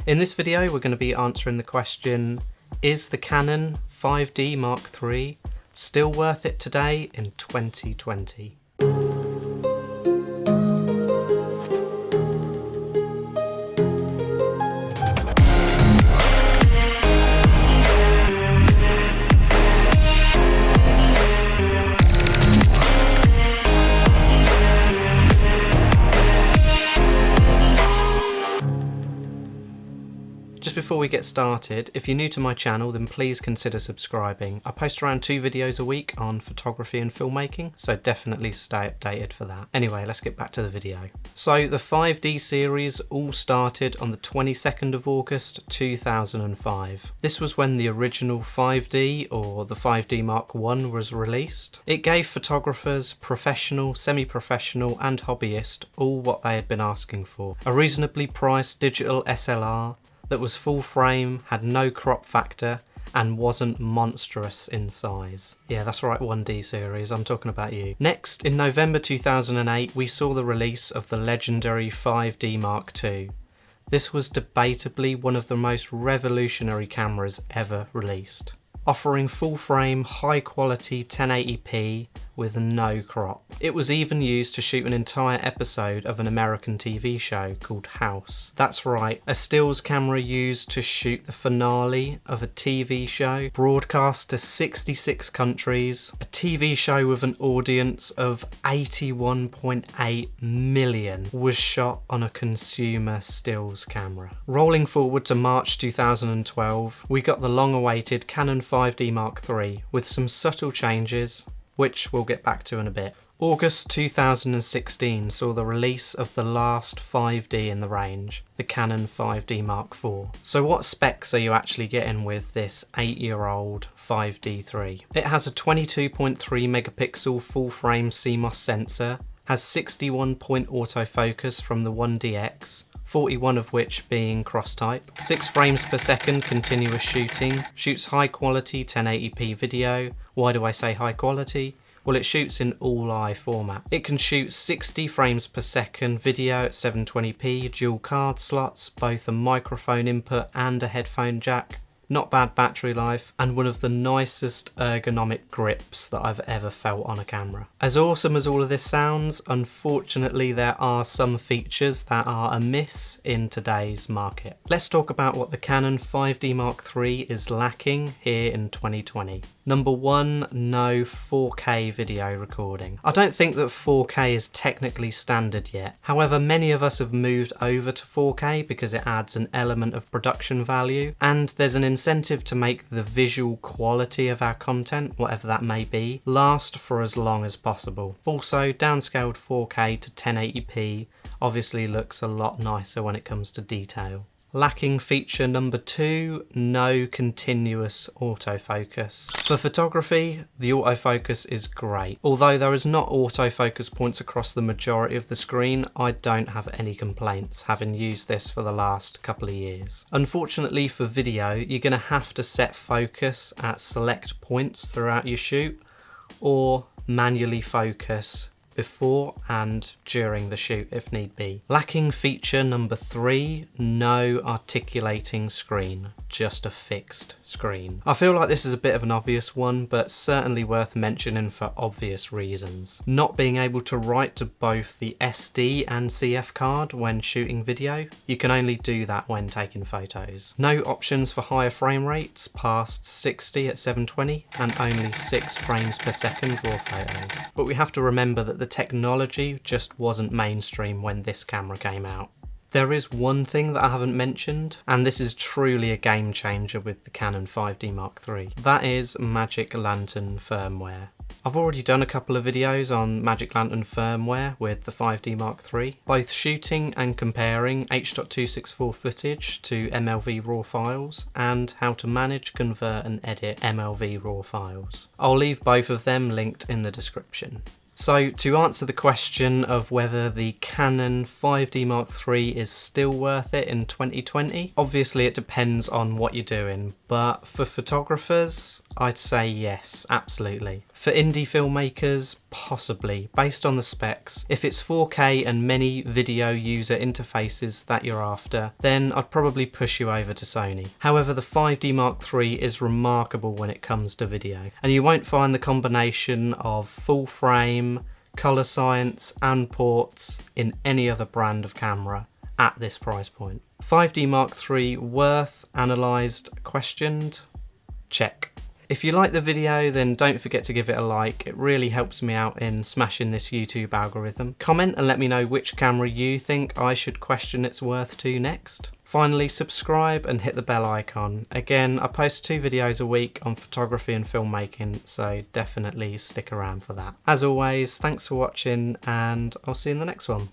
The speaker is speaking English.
In this video we're going to be answering the question, is the Canon 5D Mark III still worth it today in 2020? Just before we get started, if you're new to my channel then please consider subscribing. I post around 2 videos a week on photography and filmmaking, so definitely stay updated for that. Anyway, let's get back to the video. So the 5D series all started on the 22nd of August 2005. This was when the original 5D or the 5D Mark I was released. It gave photographers, professional, semi-professional and hobbyist all what they had been asking for. A reasonably priced digital SLR that was full frame, had no crop factor, and wasn't monstrous in size. Yeah, that's right, 1D series, I'm talking about you. Next, in November 2008, we saw the release of the legendary 5D Mark II. This was debatably one of the most revolutionary cameras ever released, offering full frame, high quality 1080p with no crop. It was even used to shoot an entire episode of an American TV show called House. That's right, a stills camera used to shoot the finale of a TV show, broadcast to 66 countries, a TV show with an audience of 81.8 million was shot on a consumer stills camera. Rolling forward to March 2012, we got the long-awaited Canon 5D Mark III with some subtle changes, which we'll get back to in a bit. August 2016 saw the release of the last 5D in the range, the Canon 5D Mark IV. So what specs are you actually getting with this 8-year-old 5D III? It has a 22.3 megapixel full frame CMOS sensor, has 61 point autofocus from the 1DX, 41 of which being cross type, 6 frames per second continuous shooting, shoots high quality 1080p video. Why do I say high quality? Well, it shoots in all-I format. It can shoot 60 frames per second video at 720p, dual card slots, both a microphone input and a headphone jack. Not bad battery life, and one of the nicest ergonomic grips that I've ever felt on a camera. As awesome as all of this sounds, unfortunately there are some features that are amiss in today's market. Let's talk about what the Canon 5D Mark III is lacking here in 2020. Number 1, no 4K video recording. I don't think that 4K is technically standard yet. However, many of us have moved over to 4K because it adds an element of production value, and there's an incentive to make the visual quality of our content, whatever that may be, last for as long as possible. Also, downscaled 4K to 1080p obviously looks a lot nicer when it comes to detail. Lacking feature number 2, no continuous autofocus. For photography, the autofocus is great. Although there is not autofocus points across the majority of the screen, I don't have any complaints, having used this for the last couple of years. Unfortunately for video, you're going to have to set focus at select points throughout your shoot, or manually focus before and during the shoot if need be. Lacking feature number 3, no articulating screen, just a fixed screen. I feel like this is a bit of an obvious one, but certainly worth mentioning for obvious reasons. Not being able to write to both the SD and CF card when shooting video, you can only do that when taking photos. No options for higher frame rates past 60 at 720 and only 6 frames per second raw photos. But we have to remember that the technology just wasn't mainstream when this camera came out. There is one thing that I haven't mentioned, and this is truly a game changer with the Canon 5D Mark III. That is Magic Lantern firmware. I've already done a couple of videos on Magic Lantern firmware with the 5D Mark III, both shooting and comparing H.264 footage to MLV RAW files, and how to manage, convert and edit MLV RAW files. I'll leave both of them linked in the description. So to answer the question of whether the Canon 5D Mark III is still worth it in 2020, obviously it depends on what you're doing, but for photographers, I'd say yes, absolutely. For indie filmmakers, possibly, based on the specs. If it's 4K and many video user interfaces that you're after, then I'd probably push you over to Sony. However, the 5D Mark III is remarkable when it comes to video, and you won't find the combination of full frame, colour science and ports in any other brand of camera at this price point. 5D Mark III worth, analysed, questioned? Check. If you like the video, then don't forget to give it a like. It really helps me out in smashing this YouTube algorithm. Comment and let me know which camera you think I should question its worth to next. Finally, subscribe and hit the bell icon. Again, I post 2 videos a week on photography and filmmaking, so definitely stick around for that. As always, thanks for watching, and I'll see you in the next one.